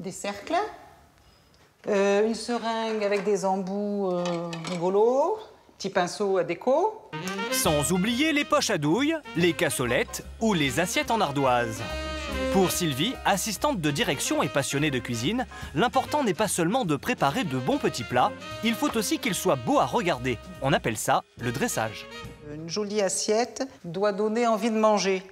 des cercles, une seringue avec des embouts rigolos, petit pinceau à déco. Sans oublier les poches à douille, les cassolettes ou les assiettes en ardoise. Pour Sylvie, assistante de direction et passionnée de cuisine, l'important n'est pas seulement de préparer de bons petits plats, il faut aussi qu'ils soient beaux à regarder. On appelle ça le dressage. Une jolie assiette doit donner envie de manger.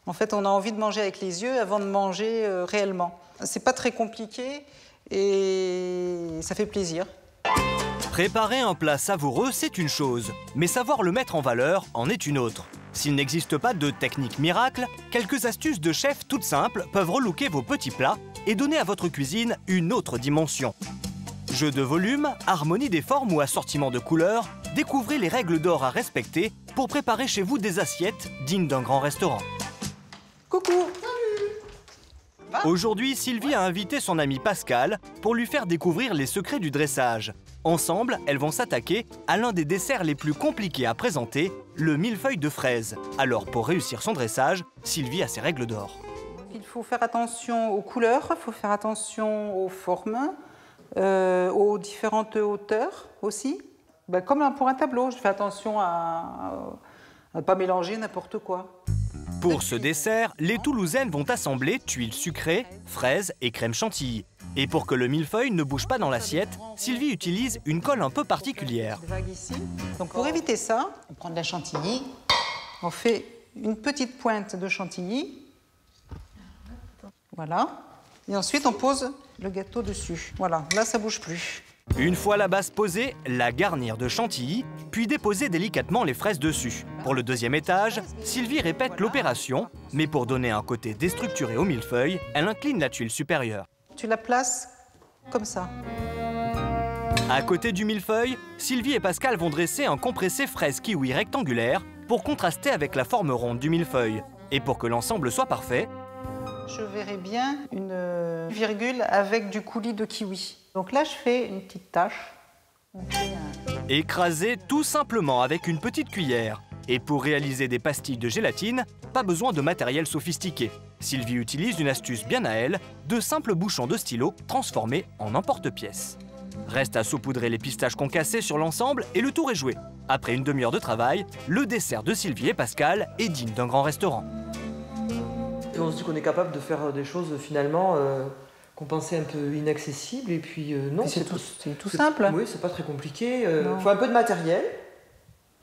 En fait, on a envie de manger avec les yeux avant de manger réellement. C'est pas très compliqué et ça fait plaisir. Préparer un plat savoureux, c'est une chose, mais savoir le mettre en valeur en est une autre. S'il n'existe pas de technique miracle, quelques astuces de chef toutes simples peuvent relooker vos petits plats et donner à votre cuisine une autre dimension. Jeu de volume, harmonie des formes ou assortiment de couleurs, découvrez les règles d'or à respecter pour préparer chez vous des assiettes dignes d'un grand restaurant. Coucou! Aujourd'hui, Sylvie a invité son ami Pascal pour lui faire découvrir les secrets du dressage. Ensemble, elles vont s'attaquer à l'un des desserts les plus compliqués à présenter, le millefeuille de fraises. Alors, pour réussir son dressage, Sylvie a ses règles d'or. Il faut faire attention aux couleurs, il faut faire attention aux formes, aux différentes hauteurs aussi. Comme pour un tableau, je fais attention à ne pas mélanger n'importe quoi. Pour ce dessert, les Toulousaines vont assembler tuiles sucrées, fraises et crème chantilly. Et pour que le millefeuille ne bouge pas dans l'assiette, Sylvie utilise une colle un peu particulière. Donc pour éviter ça, on prend de la chantilly, on fait une petite pointe de chantilly. Voilà. Et ensuite on pose le gâteau dessus. Voilà, là ça bouge plus. Une fois la base posée, la garnir de chantilly, puis déposer délicatement les fraises dessus. Pour le deuxième étage, Sylvie répète l'opération, mais pour donner un côté déstructuré au millefeuille, elle incline la tuile supérieure. Tu la places comme ça. À côté du millefeuille, Sylvie et Pascal vont dresser un compressé fraise kiwi rectangulaire pour contraster avec la forme ronde du millefeuille. Et pour que l'ensemble soit parfait, je verrai bien une virgule avec du coulis de kiwi. Donc là, je fais une petite tache. Écraser tout simplement avec une petite cuillère. Et pour réaliser des pastilles de gélatine, pas besoin de matériel sophistiqué. Sylvie utilise une astuce bien à elle, de simples bouchons de stylo transformés en emporte-pièces. Reste à saupoudrer les pistaches concassées sur l'ensemble et le tour est joué. Après une demi-heure de travail, le dessert de Sylvie et Pascal est digne d'un grand restaurant. Et on se dit qu'on est capable de faire des choses finalement qu'on pensait un peu inaccessibles et puis non. C'est tout simple. Oui, c'est pas très compliqué. Il faut un peu de matériel,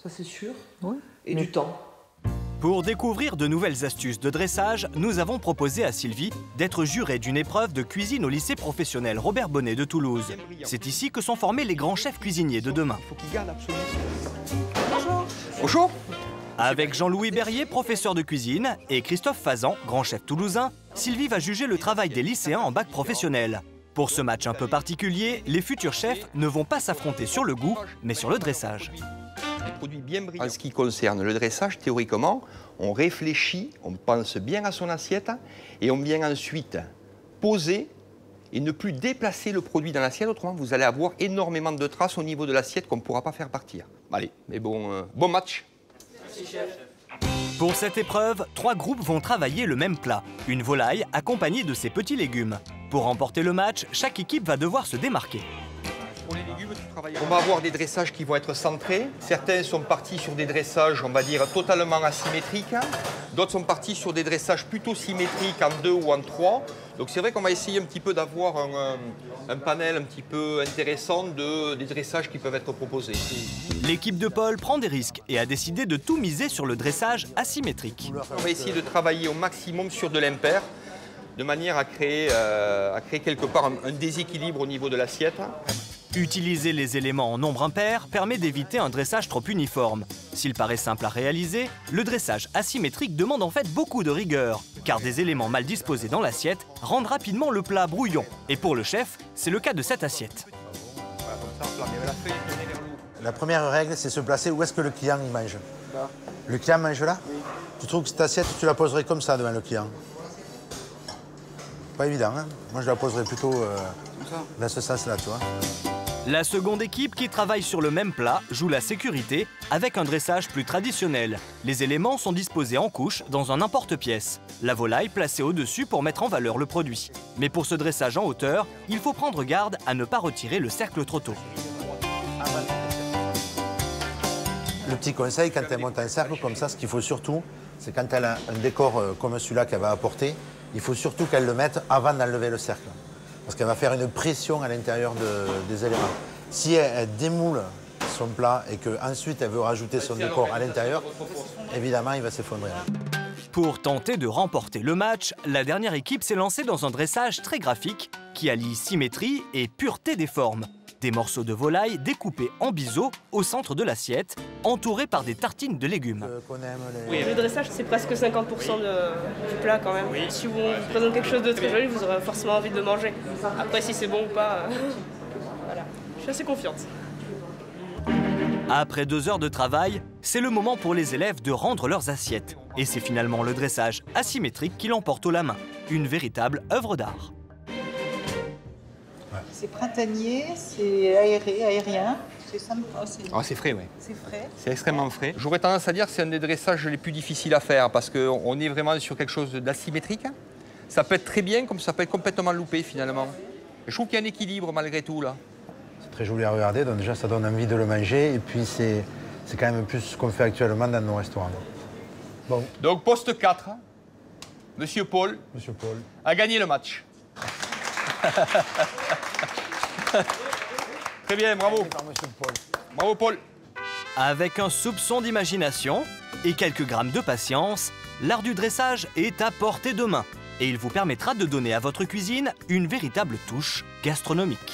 ça c'est sûr, oui. Et du temps. Pour découvrir de nouvelles astuces de dressage, nous avons proposé à Sylvie d'être jurée d'une épreuve de cuisine au lycée professionnel Robert Bonnet de Toulouse. C'est ici que sont formés les grands chefs cuisiniers de demain. Bonjour. Bonjour. Avec Jean-Louis Berrier, professeur de cuisine, et Christophe Fazan, grand chef toulousain, Sylvie va juger le travail des lycéens en bac professionnel. Pour ce match un peu particulier, les futurs chefs ne vont pas s'affronter sur le goût, mais sur le dressage. En ce qui concerne le dressage, théoriquement, on réfléchit, on pense bien à son assiette et on vient ensuite poser et ne plus déplacer le produit dans l'assiette. Autrement, vous allez avoir énormément de traces au niveau de l'assiette qu'on ne pourra pas faire partir. Allez, mais bon match. Merci, chef. Pour cette épreuve, 3 groupes vont travailler le même plat, une volaille accompagnée de ses petits légumes. Pour remporter le match, chaque équipe va devoir se démarquer. On va avoir des dressages qui vont être centrés. Certains sont partis sur des dressages, on va dire, totalement asymétriques. D'autres sont partis sur des dressages plutôt symétriques en 2 ou en 3. Donc c'est vrai qu'on va essayer un petit peu d'avoir un panel un petit peu intéressant des dressages qui peuvent être proposés. L'équipe de Paul prend des risques et a décidé de tout miser sur le dressage asymétrique. On va essayer de travailler au maximum sur de l'impair, de manière à créer quelque part un déséquilibre au niveau de l'assiette. Utiliser les éléments en nombre impair permet d'éviter un dressage trop uniforme. S'il paraît simple à réaliser, le dressage asymétrique demande en fait beaucoup de rigueur, car des éléments mal disposés dans l'assiette rendent rapidement le plat brouillon. Et pour le chef, c'est le cas de cette assiette. La première règle, c'est se placer où est-ce que le client il mange. Là. Le client mange là? Oui. Tu trouves que cette assiette, tu la poserais comme ça devant le client? Pas évident, hein? Moi, je la poserais plutôt dans ce sens-là, tu vois. La seconde équipe qui travaille sur le même plat joue la sécurité avec un dressage plus traditionnel. Les éléments sont disposés en couches dans un emporte-pièce. La volaille placée au-dessus pour mettre en valeur le produit. Mais pour ce dressage en hauteur, il faut prendre garde à ne pas retirer le cercle trop tôt. Le petit conseil, quand elle monte un cercle comme ça, ce qu'il faut surtout, c'est quand elle a un décor comme celui-là qu'elle va apporter, il faut surtout qu'elle le mette avant d'enlever le cercle. Parce qu'elle va faire une pression à l'intérieur des éléments. Si elle démoule son plat et qu'ensuite elle veut rajouter son décor à l'intérieur, évidemment, il va s'effondrer. Pour tenter de remporter le match, la dernière équipe s'est lancée dans un dressage très graphique qui allie symétrie et pureté des formes. Des morceaux de volaille découpés en biseaux au centre de l'assiette, entourés par des tartines de légumes. Le dressage, c'est presque 50% du plat quand même. Si on vous présente quelque chose de très joli, vous aurez forcément envie de le manger. Après, si c'est bon ou pas, voilà. Je suis assez confiante. Après 2 heures de travail, c'est le moment pour les élèves de rendre leurs assiettes. Et c'est finalement le dressage asymétrique qui l'emporte haut la main. Une véritable œuvre d'art. C'est printanier, c'est aérien. C'est sympa. C'est frais, oui. C'est frais. C'est extrêmement frais. J'aurais tendance à dire que c'est un des dressages les plus difficiles à faire parce qu'on est vraiment sur quelque chose d'asymétrique. Ça peut être très bien comme ça peut être complètement loupé finalement. Je trouve qu'il y a un équilibre malgré tout là. C'est très joli à regarder, donc déjà ça donne envie de le manger et puis c'est quand même plus ce qu'on fait actuellement dans nos restaurants. Bon. Donc poste 4, Monsieur Paul a gagné le match. Très bien, bravo. Bravo Paul. Avec un soupçon d'imagination et quelques grammes de patience, l'art du dressage est à portée de main et il vous permettra de donner à votre cuisine une véritable touche gastronomique.